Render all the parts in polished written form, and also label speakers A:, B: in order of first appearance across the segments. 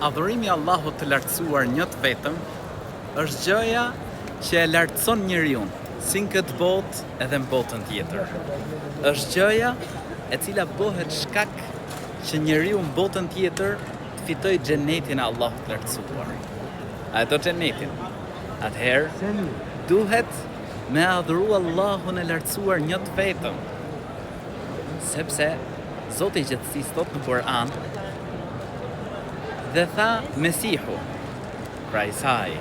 A: adhurimi Allahut të lartësuar një të vetëm është gjëja që e lartëson njeriu, si në këtë botë edhe në botën tjetër. Është gjëja e cila bëhet shkak që njeriu në botën tjetër të fitojë xhenetin e Allahut të lartësuar. A e do xhenetin? Atëherë duhet me adhuru Allahun e lartësuar një të vetëm. Sepse Zoti i gjithësisë thot në Kur'an dhe tha Mesihu, pra Isai,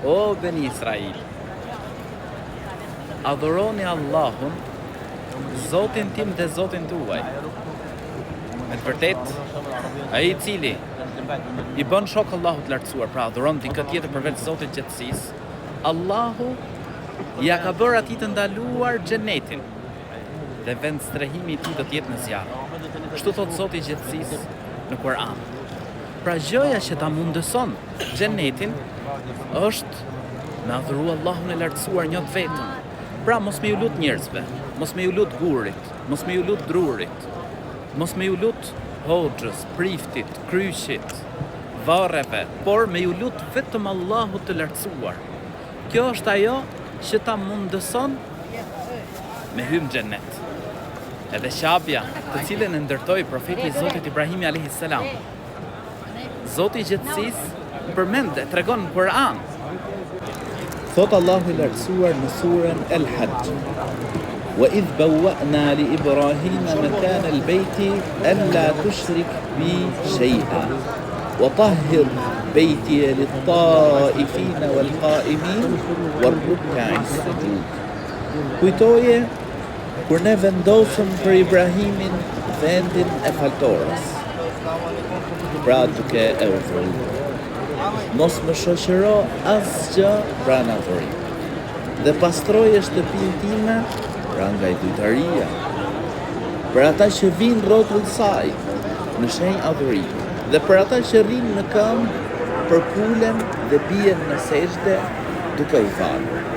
A: o Beni Israil, adhuroni Allahun, Zotin tim dhe Zotin tuaj. Me të vërtet, ai i cili i bën shok Allahut lartësuar, pra adhuron dikë tjetër përveç Zotit gjithësisë, Allahu ja ka bërë atij të ndaluar xhenetin dhe vend strehimi i tij do të jetë në zjarr. Kështu thot Zoti i gjithësisë në Kur'an. Pra gjëja që ta mundëson xhenetin është me adhuru Allahun e lartësuar një të vetëm. Pra mos me ju lut njerëzve, mos me ju lut gurit, mos me ju lut drurit, mos me ju lut hoxhës, priftit, kryqit, varreve, por me ju lut vetëm Allahut të lartësuar. Kjo është ajo që ta mundëson me hym xhenet. Edhe shabja, të cilën e ndërtoi profeti i Zotit Ibrahimi alayhis salam. Zoti i gjithësisë përmend e tregon në Kur'an.
B: Thot Allahu i lartësuar në surën El-Hajj: "Wa idh bawwa'na li Ibrahima makana al-bayti alla tushrik bi shay'a wa tahhir bayti lit-ta'ifin wal-qa'imin war-ruk'i sujud." Kujtoje kur ne vendosëm për Ibrahimin vendin e faltorës, pra duke e udhëruar. Mos më shoqëro asgjë pranë adhurimit. Dhe pastroje shtëpinë time pra nga idhujtaria. Për ata që vinë rrotull saj në shenjë adhurimi, dhe për ata që rrinë në këmbë, përkulen dhe bien në sejdë duke u falur.